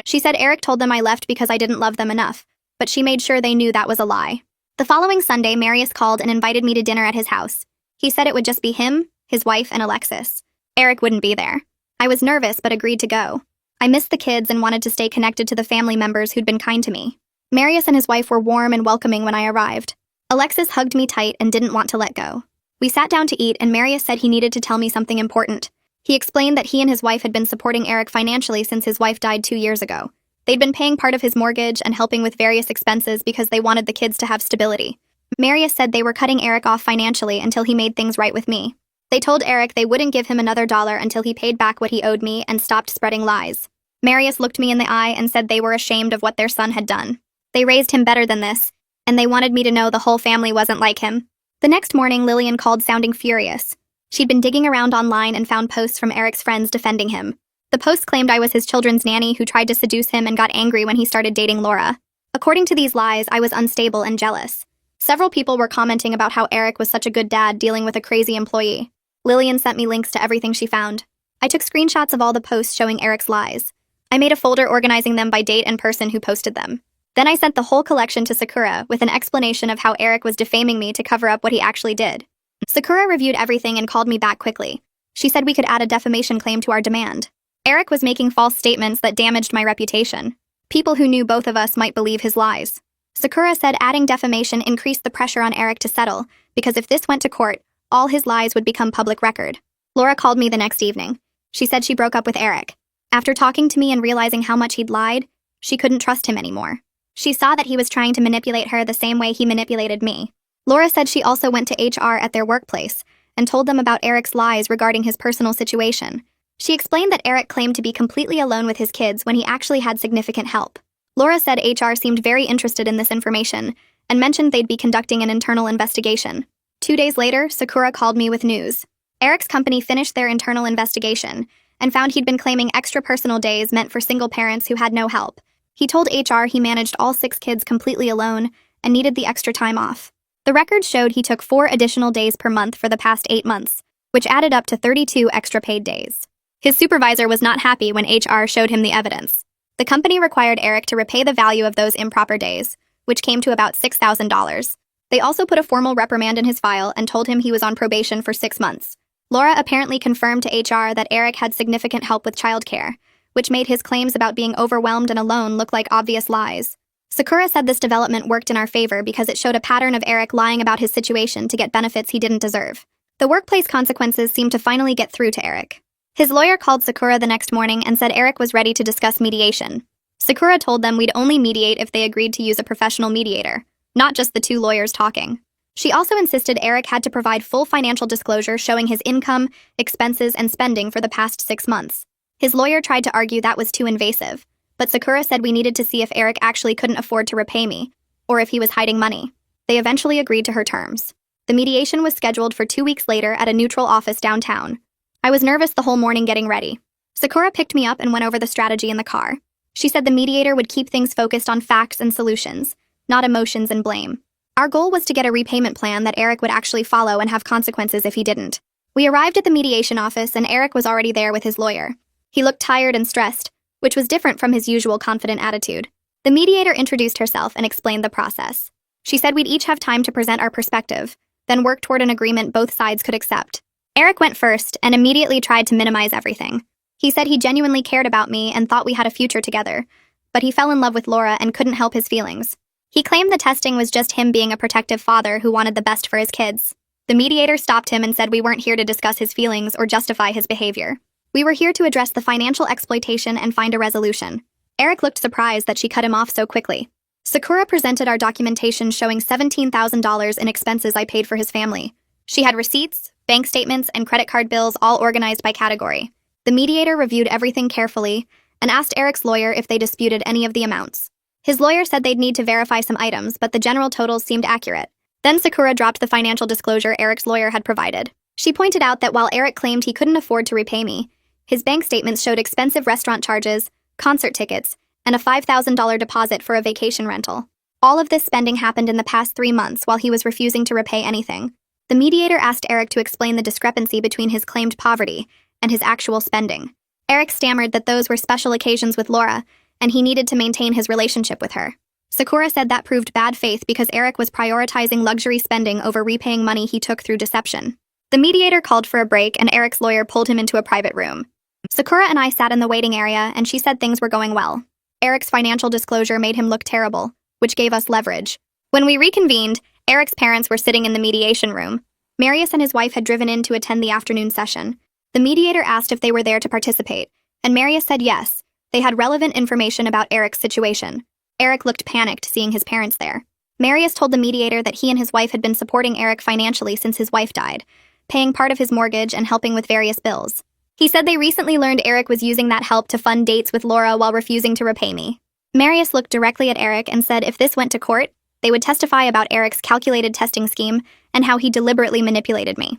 She said Eric told them I left because I didn't love them enough, but she made sure they knew that was a lie. The following Sunday, Marius called and invited me to dinner at his house. He said it would just be him, his wife, and Alexis. Eric wouldn't be there. I was nervous but agreed to go. I missed the kids and wanted to stay connected to the family members who'd been kind to me. Marius and his wife were warm and welcoming when I arrived. Alexis hugged me tight and didn't want to let go. We sat down to eat and Marius said he needed to tell me something important. He explained that he and his wife had been supporting Eric financially since his wife died 2 years ago. They'd been paying part of his mortgage and helping with various expenses because they wanted the kids to have stability. Marius said they were cutting Eric off financially until he made things right with me. They told Eric they wouldn't give him another dollar until he paid back what he owed me and stopped spreading lies. Marius looked me in the eye and said they were ashamed of what their son had done. They raised him better than this, and they wanted me to know the whole family wasn't like him. The next morning, Lillian called sounding furious. She'd been digging around online and found posts from Eric's friends defending him. The post claimed I was his children's nanny who tried to seduce him and got angry when he started dating Laura. According to these lies, I was unstable and jealous. Several people were commenting about how Eric was such a good dad dealing with a crazy employee. Lillian sent me links to everything she found. I took screenshots of all the posts showing Eric's lies. I made a folder organizing them by date and person who posted them. Then I sent the whole collection to Sakura with an explanation of how Eric was defaming me to cover up what he actually did. Sakura reviewed everything and called me back quickly. She said we could add a defamation claim to our demand. Eric was making false statements that damaged my reputation. People who knew both of us might believe his lies. Sakura said adding defamation increased the pressure on Eric to settle, because if this went to court, all his lies would become public record. Laura called me the next evening. She said she broke up with Eric. After talking to me and realizing how much he'd lied, she couldn't trust him anymore. She saw that he was trying to manipulate her the same way he manipulated me. Laura said she also went to HR at their workplace and told them about Eric's lies regarding his personal situation. She explained that Eric claimed to be completely alone with his kids when he actually had significant help. Laura said HR seemed very interested in this information and mentioned they'd be conducting an internal investigation. 2 days later, Sakura called me with news. Eric's company finished their internal investigation and found he'd been claiming extra personal days meant for single parents who had no help. He told HR he managed all 6 kids completely alone and needed the extra time off. The records showed he took 4 additional days per month for the past 8 months, which added up to 32 extra paid days. His supervisor was not happy when HR showed him the evidence. The company required Eric to repay the value of those improper days, which came to about $6,000. They also put a formal reprimand in his file and told him he was on probation for 6 months. Laura apparently confirmed to HR that Eric had significant help with childcare, which made his claims about being overwhelmed and alone look like obvious lies. Sakura said this development worked in our favor because it showed a pattern of Eric lying about his situation to get benefits he didn't deserve. The workplace consequences seemed to finally get through to Eric. His lawyer called Sakura the next morning and said Eric was ready to discuss mediation. Sakura told them we'd only mediate if they agreed to use a professional mediator, not just the two lawyers talking. She also insisted Eric had to provide full financial disclosure showing his income, expenses, and spending for the past 6 months. His lawyer tried to argue that was too invasive, but Sakura said we needed to see if Eric actually couldn't afford to repay me, or if he was hiding money. They eventually agreed to her terms. The mediation was scheduled for 2 weeks later at a neutral office downtown. I was nervous the whole morning getting ready. Sakura picked me up and went over the strategy in the car. She said the mediator would keep things focused on facts and solutions, not emotions and blame. Our goal was to get a repayment plan that Eric would actually follow and have consequences if he didn't. We arrived at the mediation office and Eric was already there with his lawyer. He looked tired and stressed, which was different from his usual confident attitude. The mediator introduced herself and explained the process. She said we'd each have time to present our perspective, then work toward an agreement both sides could accept. Eric went first and immediately tried to minimize everything. He said he genuinely cared about me and thought we had a future together, but he fell in love with Laura and couldn't help his feelings. He claimed the testing was just him being a protective father who wanted the best for his kids. The mediator stopped him and said we weren't here to discuss his feelings or justify his behavior. We were here to address the financial exploitation and find a resolution. Eric looked surprised that she cut him off so quickly. Sakura presented our documentation showing $17,000 in expenses I paid for his family. She had receipts, bank statements, and credit card bills all organized by category. The mediator reviewed everything carefully and asked Eric's lawyer if they disputed any of the amounts. His lawyer said they'd need to verify some items, but the general totals seemed accurate. Then Sakura dropped the financial disclosure Eric's lawyer had provided. She pointed out that while Eric claimed he couldn't afford to repay me, his bank statements showed expensive restaurant charges, concert tickets, and a $5,000 deposit for a vacation rental. All of this spending happened in the past 3 months while he was refusing to repay anything. The mediator asked Eric to explain the discrepancy between his claimed poverty and his actual spending. Eric stammered that those were special occasions with Laura, and he needed to maintain his relationship with her. Sakura said that proved bad faith because Eric was prioritizing luxury spending over repaying money he took through deception. The mediator called for a break and Eric's lawyer pulled him into a private room. Sakura and I sat in the waiting area and she said things were going well. Eric's financial disclosure made him look terrible, which gave us leverage. When we reconvened, Eric's parents were sitting in the mediation room. Marius and his wife had driven in to attend the afternoon session. The mediator asked if they were there to participate, and Marius said yes. They had relevant information about Eric's situation. Eric looked panicked seeing his parents there. Marius told the mediator that he and his wife had been supporting Eric financially since his wife died, paying part of his mortgage and helping with various bills. He said they recently learned Eric was using that help to fund dates with Laura while refusing to repay me. Marius looked directly at Eric and said if this went to court, they would testify about Eric's calculated testing scheme and how he deliberately manipulated me.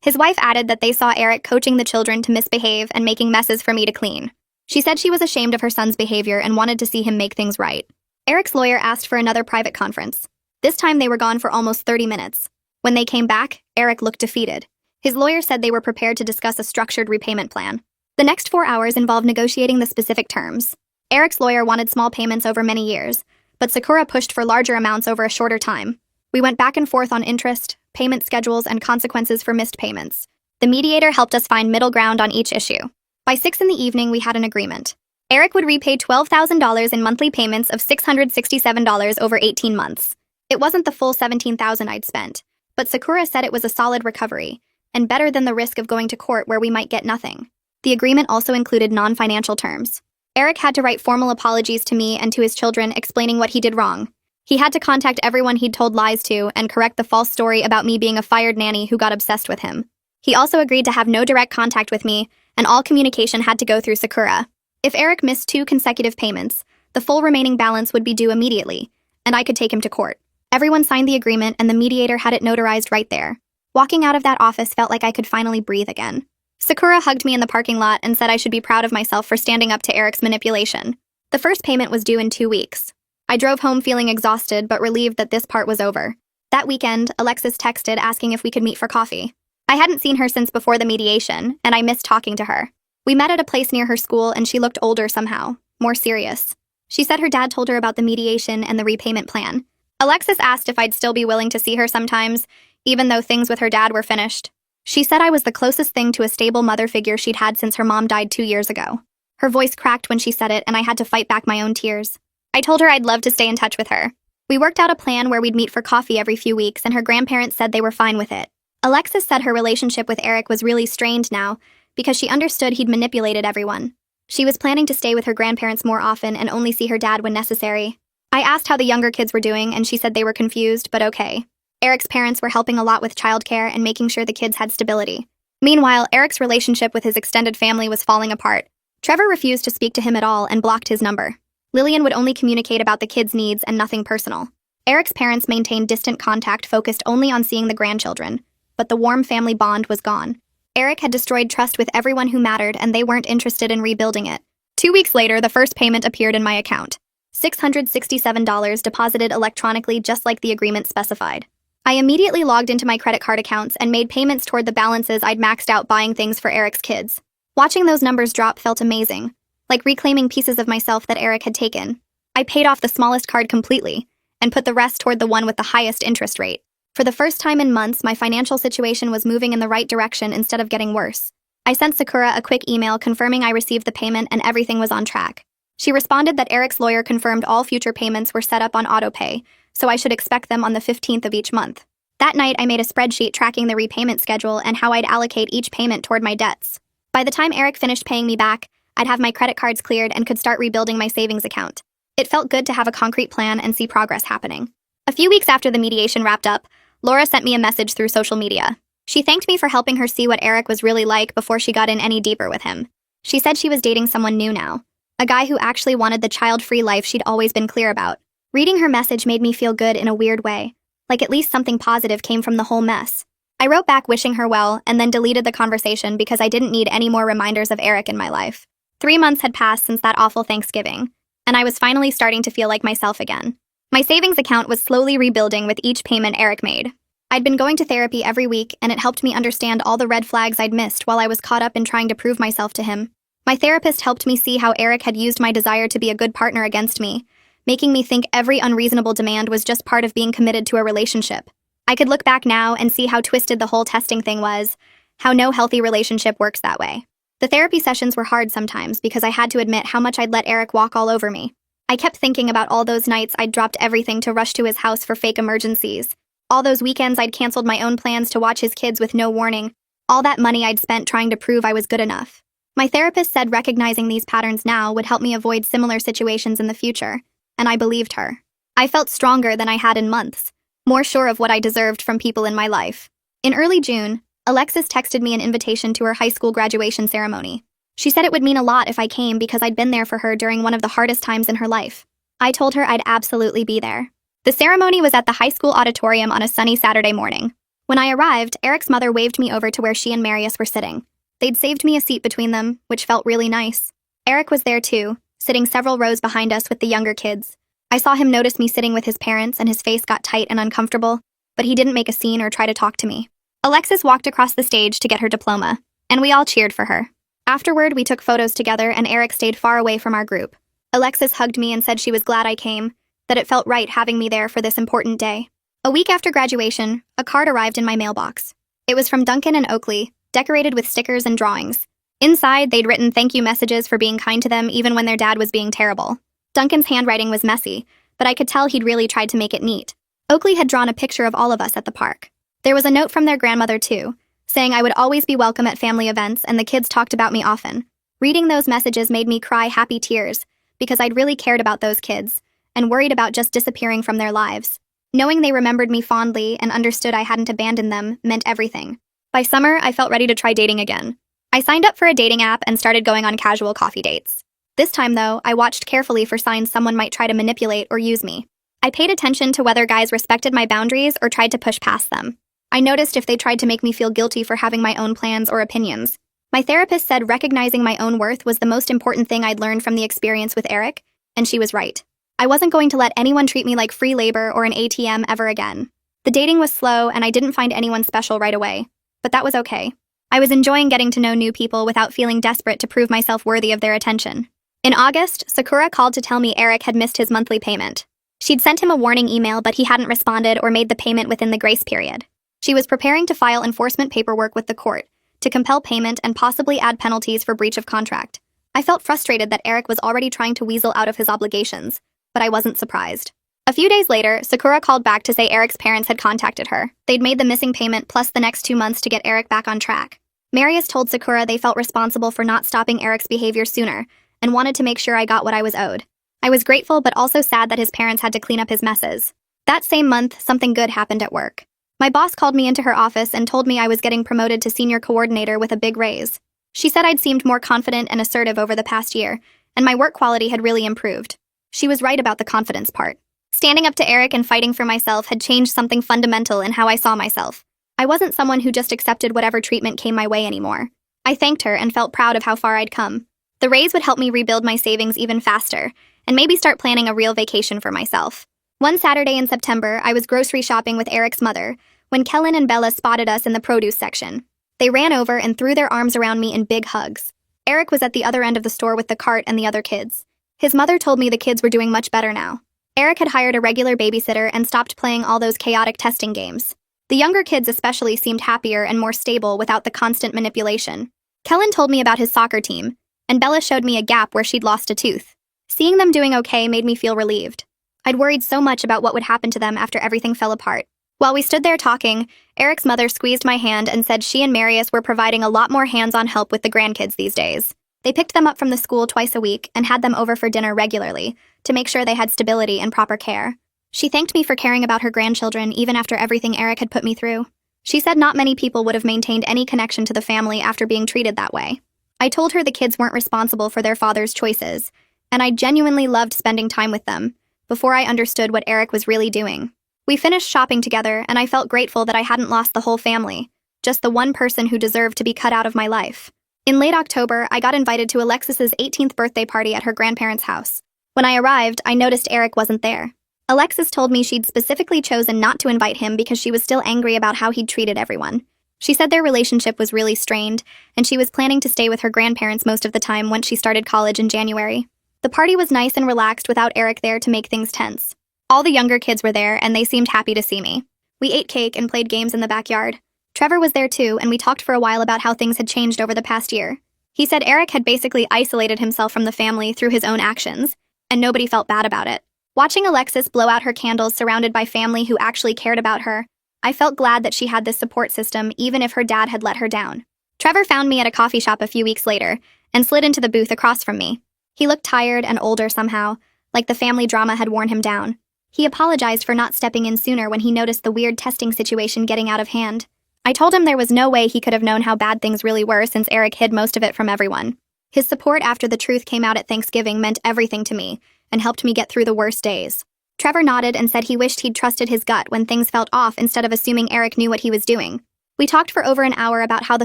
His wife added that they saw Eric coaching the children to misbehave and making messes for me to clean. She said she was ashamed of her son's behavior and wanted to see him make things right. Eric's lawyer asked for another private conference. This time they were gone for almost 30 minutes. When they came back, Eric looked defeated. His lawyer said they were prepared to discuss a structured repayment plan. The next 4 hours involved negotiating the specific terms. Eric's lawyer wanted small payments over many years, but Sakura pushed for larger amounts over a shorter time. We went back and forth on interest, payment schedules, and consequences for missed payments. The mediator helped us find middle ground on each issue. By 6 in the evening, we had an agreement. Eric would repay $12,000 in monthly payments of $667 over 18 months. It wasn't the full $17,000 I'd spent, but Sakura said it was a solid recovery, and better than the risk of going to court where we might get nothing. The agreement also included non-financial terms. Eric had to write formal apologies to me and to his children explaining what he did wrong. He had to contact everyone he'd told lies to and correct the false story about me being a fired nanny who got obsessed with him. He also agreed to have no direct contact with me, and all communication had to go through Sakura. If Eric missed 2 consecutive payments, the full remaining balance would be due immediately, and I could take him to court. Everyone signed the agreement and the mediator had it notarized right there. Walking out of that office felt like I could finally breathe again. Sakura hugged me in the parking lot and said I should be proud of myself for standing up to Eric's manipulation. The first payment was due in 2 weeks. I drove home feeling exhausted but relieved that this part was over. That weekend, Alexis texted asking if we could meet for coffee. I hadn't seen her since before the mediation, and I missed talking to her. We met at a place near her school and she looked older somehow, more serious. She said her dad told her about the mediation and the repayment plan. Alexis asked if I'd still be willing to see her sometimes, even though things with her dad were finished. She said I was the closest thing to a stable mother figure she'd had since her mom died 2 years ago. Her voice cracked when she said it, and I had to fight back my own tears. I told her I'd love to stay in touch with her. We worked out a plan where we'd meet for coffee every few weeks, and her grandparents said they were fine with it. Alexis said her relationship with Eric was really strained now because she understood he'd manipulated everyone. She was planning to stay with her grandparents more often and only see her dad when necessary. I asked how the younger kids were doing, and she said they were confused, but okay. Eric's parents were helping a lot with childcare and making sure the kids had stability. Meanwhile, Eric's relationship with his extended family was falling apart. Trevor refused to speak to him at all and blocked his number. Lillian would only communicate about the kids' needs and nothing personal. Eric's parents maintained distant contact focused only on seeing the grandchildren, but the warm family bond was gone. Eric had destroyed trust with everyone who mattered, and they weren't interested in rebuilding it. 2 weeks later, the first payment appeared in my account. $667 deposited electronically just like the agreement specified. I immediately logged into my credit card accounts and made payments toward the balances I'd maxed out buying things for Eric's kids. Watching those numbers drop felt amazing, like reclaiming pieces of myself that Eric had taken. I paid off the smallest card completely and put the rest toward the one with the highest interest rate. For the first time in months, my financial situation was moving in the right direction instead of getting worse. I sent Sakura a quick email confirming I received the payment and everything was on track. She responded that Eric's lawyer confirmed all future payments were set up on autopay, so I should expect them on the 15th of each month. That night, I made a spreadsheet tracking the repayment schedule and how I'd allocate each payment toward my debts. By the time Eric finished paying me back, I'd have my credit cards cleared and could start rebuilding my savings account. It felt good to have a concrete plan and see progress happening. A few weeks after the mediation wrapped up, Laura sent me a message through social media. She thanked me for helping her see what Eric was really like before she got in any deeper with him. She said she was dating someone new now, a guy who actually wanted the child-free life she'd always been clear about. Reading her message made me feel good in a weird way, like at least something positive came from the whole mess. I wrote back wishing her well and then deleted the conversation because I didn't need any more reminders of Eric in my life. 3 months had passed since that awful Thanksgiving, and I was finally starting to feel like myself again. My savings account was slowly rebuilding with each payment Eric made. I'd been going to therapy every week, and it helped me understand all the red flags I'd missed while I was caught up in trying to prove myself to him. My therapist helped me see how Eric had used my desire to be a good partner against me, making me think every unreasonable demand was just part of being committed to a relationship. I could look back now and see how twisted the whole testing thing was, how no healthy relationship works that way. The therapy sessions were hard sometimes because I had to admit how much I'd let Eric walk all over me. I kept thinking about all those nights I'd dropped everything to rush to his house for fake emergencies, all those weekends I'd canceled my own plans to watch his kids with no warning, all that money I'd spent trying to prove I was good enough. My therapist said recognizing these patterns now would help me avoid similar situations in the future, and I believed her. I felt stronger than I had in months, more sure of what I deserved from people in my life. In early June, Alexis texted me an invitation to her high school graduation ceremony. She said it would mean a lot if I came because I'd been there for her during one of the hardest times in her life. I told her I'd absolutely be there. The ceremony was at the high school auditorium on a sunny Saturday morning. When I arrived, Eric's mother waved me over to where she and Marius were sitting. They'd saved me a seat between them, which felt really nice. Eric was there too, sitting several rows behind us with the younger kids. I saw him notice me sitting with his parents and his face got tight and uncomfortable, but he didn't make a scene or try to talk to me. Alexis walked across the stage to get her diploma, and we all cheered for her. Afterward, we took photos together and Eric stayed far away from our group. Alexis hugged me and said she was glad I came, that it felt right having me there for this important day. A week after graduation, a card arrived in my mailbox. It was from Duncan and Oakley, decorated with stickers and drawings. Inside, they'd written thank you messages for being kind to them even when their dad was being terrible. Duncan's handwriting was messy, but I could tell he'd really tried to make it neat. Oakley had drawn a picture of all of us at the park. There was a note from their grandmother too, saying I would always be welcome at family events and the kids talked about me often. Reading those messages made me cry happy tears because I'd really cared about those kids and worried about just disappearing from their lives. Knowing they remembered me fondly and understood I hadn't abandoned them meant everything. By summer, I felt ready to try dating again. I signed up for a dating app and started going on casual coffee dates. This time, though, I watched carefully for signs someone might try to manipulate or use me. I paid attention to whether guys respected my boundaries or tried to push past them. I noticed if they tried to make me feel guilty for having my own plans or opinions. My therapist said recognizing my own worth was the most important thing I'd learned from the experience with Eric, and she was right. I wasn't going to let anyone treat me like free labor or an ATM ever again. The dating was slow and I didn't find anyone special right away, but that was okay. I was enjoying getting to know new people without feeling desperate to prove myself worthy of their attention. In August, Sakura called to tell me Eric had missed his monthly payment. She'd sent him a warning email, but he hadn't responded or made the payment within the grace period. She was preparing to file enforcement paperwork with the court to compel payment and possibly add penalties for breach of contract. I felt frustrated that Eric was already trying to weasel out of his obligations, but I wasn't surprised. A few days later, Sakura called back to say Eric's parents had contacted her. They'd made the missing payment plus the next 2 months to get Eric back on track. Marius told Sakura they felt responsible for not stopping Eric's behavior sooner and wanted to make sure I got what I was owed. I was grateful but also sad that his parents had to clean up his messes. That same month, something good happened at work. My boss called me into her office and told me I was getting promoted to senior coordinator with a big raise. She said I'd seemed more confident and assertive over the past year, and my work quality had really improved. She was right about the confidence part. Standing up to Eric and fighting for myself had changed something fundamental in how I saw myself. I wasn't someone who just accepted whatever treatment came my way anymore. I thanked her and felt proud of how far I'd come. The raise would help me rebuild my savings even faster, and maybe start planning a real vacation for myself. One Saturday in September, I was grocery shopping with Eric's mother when Kellen and Bella spotted us in the produce section. They ran over and threw their arms around me in big hugs. Eric was at the other end of the store with the cart and the other kids. His mother told me the kids were doing much better now. Eric had hired a regular babysitter and stopped playing all those chaotic testing games. The younger kids especially seemed happier and more stable without the constant manipulation. Kellen told me about his soccer team, and Bella showed me a gap where she'd lost a tooth. Seeing them doing okay made me feel relieved. I'd worried so much about what would happen to them after everything fell apart. While we stood there talking, Eric's mother squeezed my hand and said she and Marius were providing a lot more hands-on help with the grandkids these days. They picked them up from the school twice a week and had them over for dinner regularly to make sure they had stability and proper care. She thanked me for caring about her grandchildren even after everything Eric had put me through. She said not many people would have maintained any connection to the family after being treated that way. I told her the kids weren't responsible for their father's choices, and I genuinely loved spending time with them before I understood what Eric was really doing. We finished shopping together, and I felt grateful that I hadn't lost the whole family, just the one person who deserved to be cut out of my life. In late October, I got invited to Alexis's 18th birthday party at her grandparents' house. When I arrived, I noticed Eric wasn't there. Alexis told me she'd specifically chosen not to invite him because she was still angry about how he'd treated everyone. She said their relationship was really strained, and she was planning to stay with her grandparents most of the time once she started college in January. The party was nice and relaxed without Eric there to make things tense. All the younger kids were there, and they seemed happy to see me. We ate cake and played games in the backyard. Trevor was there too, and we talked for a while about how things had changed over the past year. He said Eric had basically isolated himself from the family through his own actions, and nobody felt bad about it. Watching Alexis blow out her candles surrounded by family who actually cared about her, I felt glad that she had this support system even if her dad had let her down. Trevor found me at a coffee shop a few weeks later and slid into the booth across from me. He looked tired and older somehow, like the family drama had worn him down. He apologized for not stepping in sooner when he noticed the weird testing situation getting out of hand. I told him there was no way he could have known how bad things really were since Eric hid most of it from everyone. His support after the truth came out at Thanksgiving meant everything to me and helped me get through the worst days. Trevor nodded and said he wished he'd trusted his gut when things felt off instead of assuming Eric knew what he was doing. We talked for over an hour about how the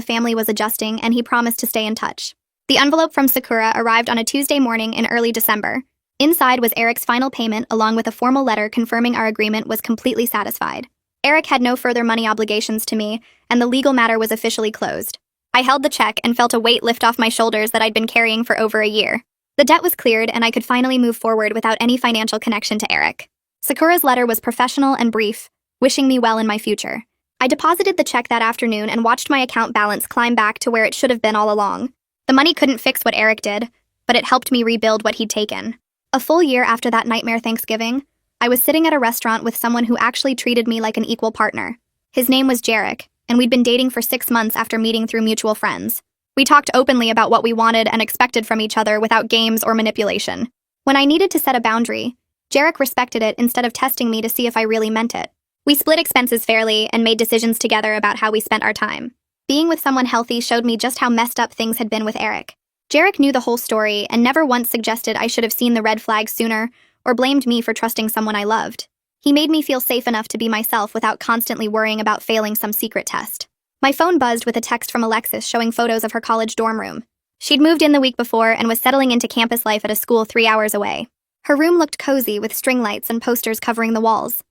family was adjusting, and he promised to stay in touch. The envelope from Sakura arrived on a Tuesday morning in early December. Inside was Eric's final payment along with a formal letter confirming our agreement was completely satisfied. Eric had no further money obligations to me, and the legal matter was officially closed. I held the check and felt a weight lift off my shoulders that I'd been carrying for over a year. The debt was cleared, and I could finally move forward without any financial connection to Eric. Sakura's letter was professional and brief, wishing me well in my future. I deposited the check that afternoon and watched my account balance climb back to where it should have been all along. The money couldn't fix what Eric did, but it helped me rebuild what he'd taken. A full year after that nightmare Thanksgiving, I was sitting at a restaurant with someone who actually treated me like an equal partner. His name was Jarek, and we'd been dating for 6 months after meeting through mutual friends. We talked openly about what we wanted and expected from each other without games or manipulation. When I needed to set a boundary, Jarek respected it instead of testing me to see if I really meant it. We split expenses fairly and made decisions together about how we spent our time. Being with someone healthy showed me just how messed up things had been with Eric. Jarek knew the whole story and never once suggested I should have seen the red flags sooner or blamed me for trusting someone I loved. He made me feel safe enough to be myself without constantly worrying about failing some secret test. My phone buzzed with a text from Alexis showing photos of her college dorm room. She'd moved in the week before and was settling into campus life at a school 3 hours away. Her room looked cozy with string lights and posters covering the walls.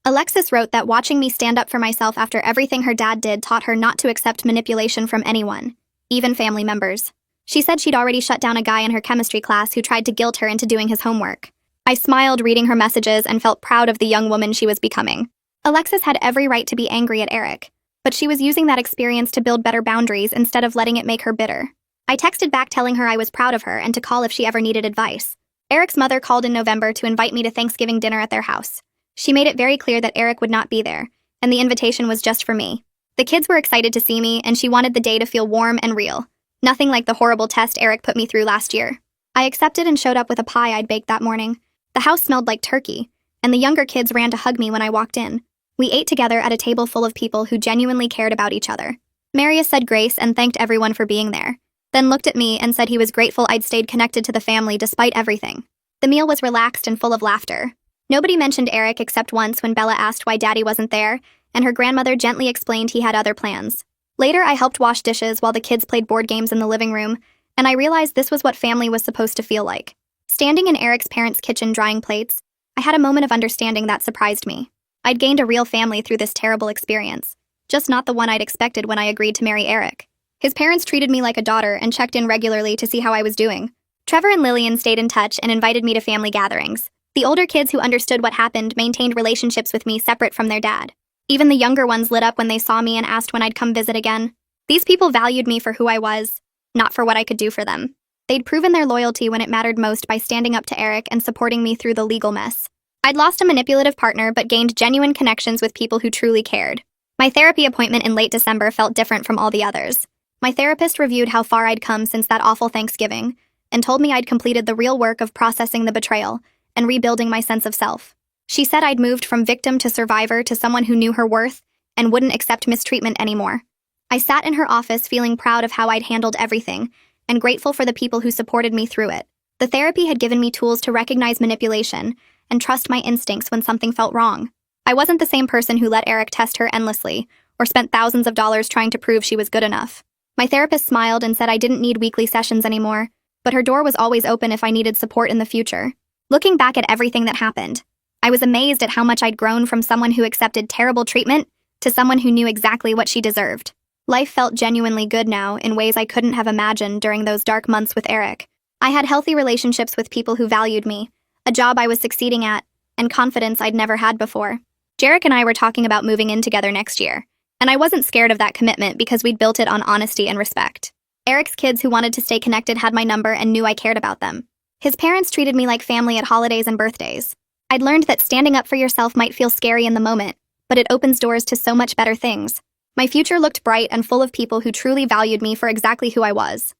Alexis wrote that watching me stand up for myself after everything her dad did taught her not to accept manipulation from anyone, even family members. She said she'd already shut down a guy in her chemistry class who tried to guilt her into doing his homework. I smiled reading her messages and felt proud of the young woman she was becoming. Alexis had every right to be angry at Eric, but she was using that experience to build better boundaries instead of letting it make her bitter. I texted back telling her I was proud of her and to call if she ever needed advice. Eric's mother called in November to invite me to Thanksgiving dinner at their house. She made it very clear that Eric would not be there, and the invitation was just for me. The kids were excited to see me, and she wanted the day to feel warm and real. Nothing like the horrible test Eric put me through last year. I accepted and showed up with a pie I'd baked that morning. The house smelled like turkey, and the younger kids ran to hug me when I walked in. We ate together at a table full of people who genuinely cared about each other. Marius said grace and thanked everyone for being there, then looked at me and said he was grateful I'd stayed connected to the family despite everything. The meal was relaxed and full of laughter. Nobody mentioned Eric except once when Bella asked why Daddy wasn't there, and her grandmother gently explained he had other plans. Later, I helped wash dishes while the kids played board games in the living room, and I realized this was what family was supposed to feel like. Standing in Eric's parents' kitchen drying plates, I had a moment of understanding that surprised me. I'd gained a real family through this terrible experience, just not the one I'd expected when I agreed to marry Eric. His parents treated me like a daughter and checked in regularly to see how I was doing. Trevor and Lillian stayed in touch and invited me to family gatherings. The older kids who understood what happened maintained relationships with me separate from their dad. Even the younger ones lit up when they saw me and asked when I'd come visit again. These people valued me for who I was, not for what I could do for them. They'd proven their loyalty when it mattered most by standing up to Eric and supporting me through the legal mess. I'd lost a manipulative partner but gained genuine connections with people who truly cared. My therapy appointment in late December felt different from all the others. My therapist reviewed how far I'd come since that awful Thanksgiving and told me I'd completed the real work of processing the betrayal and rebuilding my sense of self. She said I'd moved from victim to survivor to someone who knew her worth and wouldn't accept mistreatment anymore. I sat in her office feeling proud of how I'd handled everything and grateful for the people who supported me through it. The therapy had given me tools to recognize manipulation and trust my instincts when something felt wrong. I wasn't the same person who let Eric test her endlessly or spent thousands of dollars trying to prove she was good enough. My therapist smiled and said I didn't need weekly sessions anymore, but her door was always open if I needed support in the future. Looking back at everything that happened, I was amazed at how much I'd grown from someone who accepted terrible treatment to someone who knew exactly what she deserved. Life felt genuinely good now in ways I couldn't have imagined during those dark months with Eric. I had healthy relationships with people who valued me, a job I was succeeding at, and confidence I'd never had before. Jarek and I were talking about moving in together next year, and I wasn't scared of that commitment because we'd built it on honesty and respect. Eric's kids who wanted to stay connected had my number and knew I cared about them. His parents treated me like family at holidays and birthdays. I'd learned that standing up for yourself might feel scary in the moment, but it opens doors to so much better things. My future looked bright and full of people who truly valued me for exactly who I was.